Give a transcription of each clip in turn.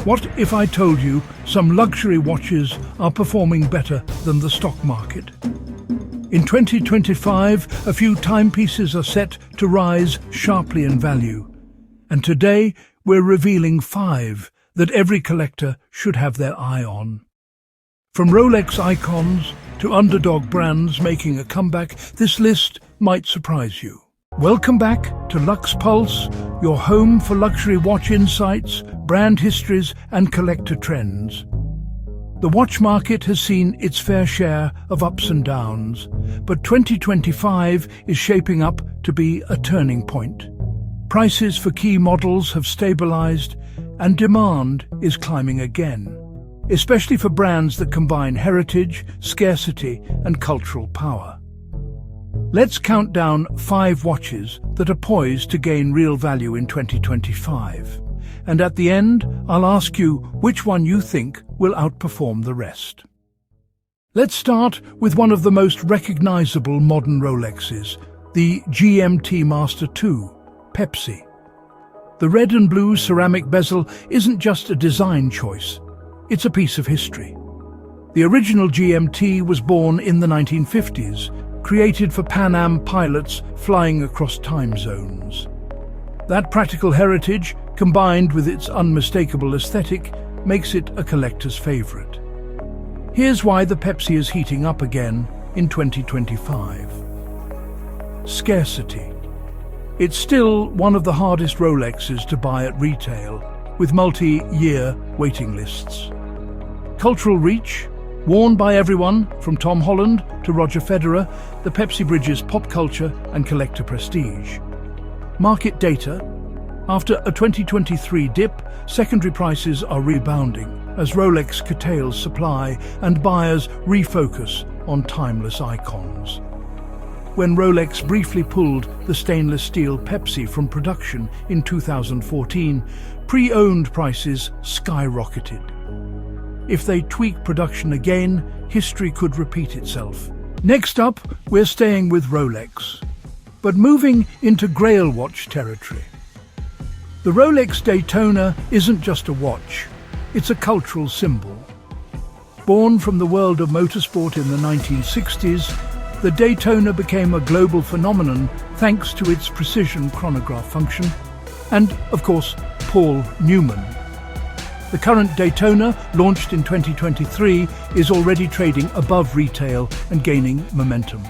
What if I told you some luxury watches are performing better than the stock market? In 2025, a few timepieces are set to rise sharply in value. And today, we're revealing 5 that every collector should have their eye on. From Rolex icons to underdog brands making a comeback, this list might surprise you. Welcome back to Luxe Pulse, your home for luxury watch insights, brand histories and collector trends. The watch market has seen its fair share of ups and downs, but 2025 is shaping up to be a turning point. Prices for key models have stabilized and demand is climbing again, especially for brands that combine heritage, scarcity and cultural power. Let's count down 5 watches that are poised to gain real value in 2025. And at the end, I'll ask you which one you think will outperform the rest. Let's start with one of the most recognizable modern Rolexes, the GMT-Master II, Pepsi. The red and blue ceramic bezel isn't just a design choice, it's a piece of history. The original GMT was born in the 1950s, created for Pan Am pilots flying across time zones. That practical heritage, combined with its unmistakable aesthetic, makes it a collector's favorite. Here's why the Pepsi is heating up again in 2025. Scarcity. It's still one of the hardest Rolexes to buy at retail, with multi-year waiting lists. Cultural reach. Worn by everyone, from Tom Holland to Roger Federer, the Pepsi bridges pop culture and collector prestige. Market data. After a 2023 dip, secondary prices are rebounding as Rolex curtails supply and buyers refocus on timeless icons. When Rolex briefly pulled the stainless steel Pepsi from production in 2014, pre-owned prices skyrocketed. If they tweak production again, history could repeat itself. Next up, we're staying with Rolex, but moving into grail watch territory. The Rolex Daytona isn't just a watch, it's a cultural symbol. Born from the world of motorsport in the 1960s, the Daytona became a global phenomenon thanks to its precision chronograph function and, of course, Paul Newman. The current Daytona, launched in 2023, is already trading above retail and gaining momentum.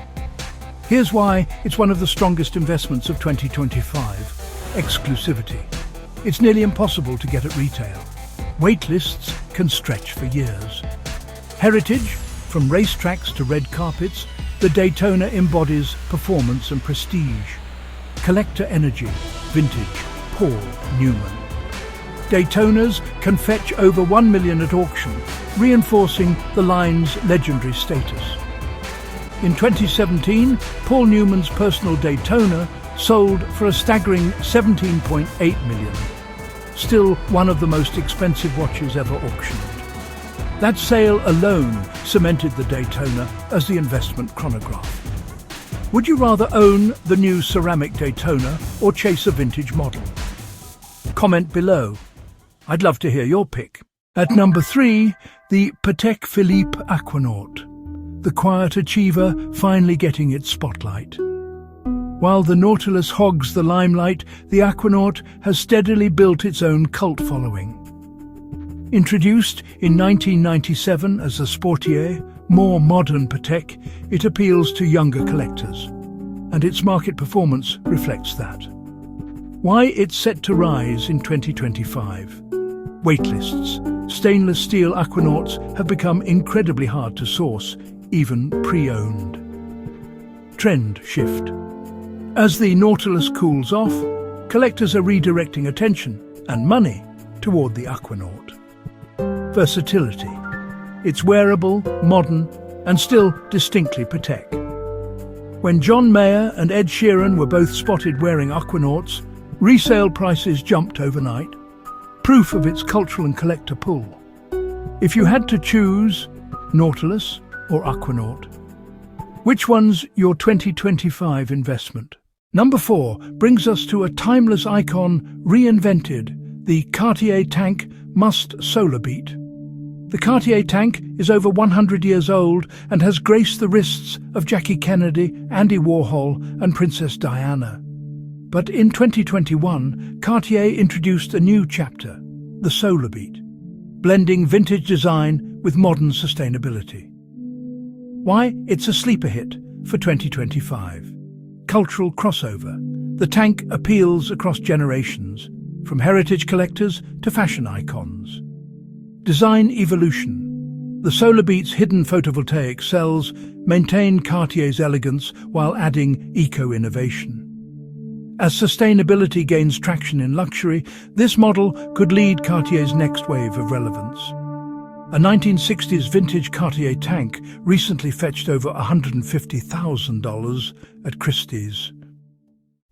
Here's why it's one of the strongest investments of 2025. Exclusivity. It's nearly impossible to get at retail. Waitlists can stretch for years. Heritage, from racetracks to red carpets, the Daytona embodies performance and prestige. Collector energy, vintage, Paul Newman. Daytonas can fetch over $1 million at auction, reinforcing the line's legendary status. In 2017, Paul Newman's personal Daytona sold for a staggering $17.8 million, still one of the most expensive watches ever auctioned. That sale alone cemented the Daytona as the investment chronograph. Would you rather own the new ceramic Daytona or chase a vintage model? Comment below. I'd love to hear your pick. At number 3, the Patek Philippe Aquanaut, the quiet achiever finally getting its spotlight. While the Nautilus hogs the limelight, the Aquanaut has steadily built its own cult following. Introduced in 1997 as a sportier, more modern Patek, it appeals to younger collectors, and its market performance reflects that. Why it's set to rise in 2025. Waitlists. Stainless steel Aquanauts have become incredibly hard to source, even pre-owned. Trend shift. As the Nautilus cools off, collectors are redirecting attention and money toward the Aquanaut. Versatility. It's wearable, modern, and still distinctly Patek. When John Mayer and Ed Sheeran were both spotted wearing Aquanauts, resale prices jumped overnight, proof of its cultural and collector pull. If you had to choose Nautilus or Aquanaut, which one's your 2025 investment? Number 4 brings us to a timeless icon reinvented, the Cartier Tank Must SolarBeat. The Cartier Tank is over 100 years old and has graced the wrists of Jackie Kennedy, Andy Warhol and Princess Diana. But in 2021, Cartier introduced a new chapter, the SolarBeat, blending vintage design with modern sustainability. Why? It's a sleeper hit for 2025. Cultural crossover. The tank appeals across generations, from heritage collectors to fashion icons. Design evolution. The SolarBeat's hidden photovoltaic cells maintain Cartier's elegance while adding eco-innovation. As sustainability gains traction in luxury, this model could lead Cartier's next wave of relevance. A 1960s vintage Cartier tank recently fetched over $150,000 at Christie's.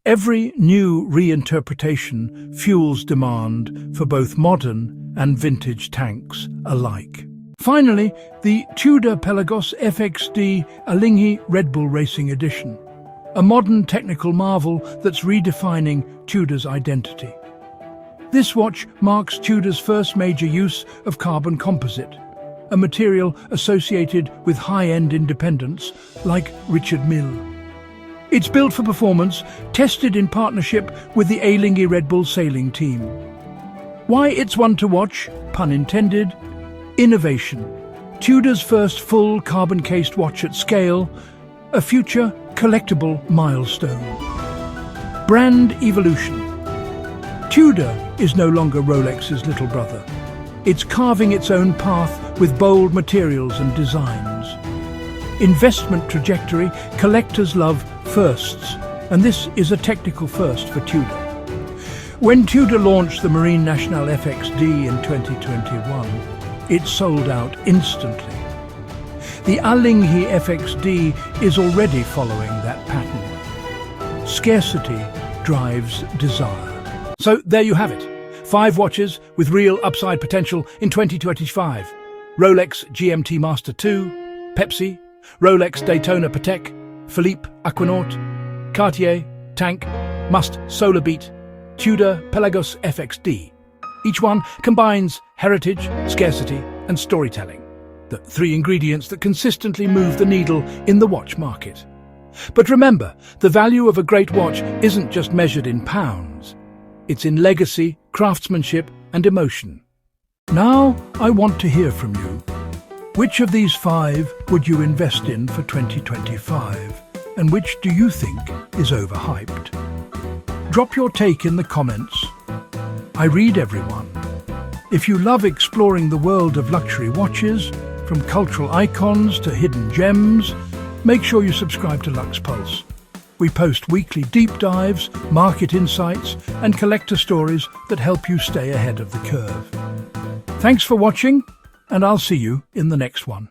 Every new reinterpretation fuels demand for both modern and vintage tanks alike. Finally, the Tudor Pelagos FXD Alinghi Red Bull Racing Edition, a modern technical marvel that's redefining Tudor's identity. This watch marks Tudor's first major use of carbon composite, a material associated with high-end independents like Richard Mille. It's built for performance, tested in partnership with the Alinghi Red Bull sailing team. Why it's one to watch, pun intended? Innovation. Tudor's first full carbon-cased watch at scale, a future collectible milestone. Brand evolution. Tudor is no longer Rolex's little brother. It's carving its own path with bold materials and designs. Investment trajectory. Collectors love firsts, and this is a technical first for Tudor. When Tudor launched the Marine Nationale FXD in 2021, it sold out instantly. The Alinghi FXD is already following that pattern. Scarcity drives desire. So there you have it. 5 watches with real upside potential in 2025. Rolex GMT-Master II, Pepsi, Rolex Daytona Patek Philippe Aquanaut, Cartier Tank Must SolarBeat, Tudor Pelagos FXD. Each one combines heritage, scarcity and storytelling, the 3 ingredients that consistently move the needle in the watch market. But remember, the value of a great watch isn't just measured in pounds. It's in legacy, craftsmanship and emotion. Now I want to hear from you. Which of these 5 would you invest in for 2025? And which do you think is overhyped? Drop your take in the comments. I read everyone. If you love exploring the world of luxury watches, from cultural icons to hidden gems, make sure you subscribe to Luxe Pulse. We post weekly deep dives, market insights, and collector stories that help you stay ahead of the curve. Thanks for watching, and I'll see you in the next one.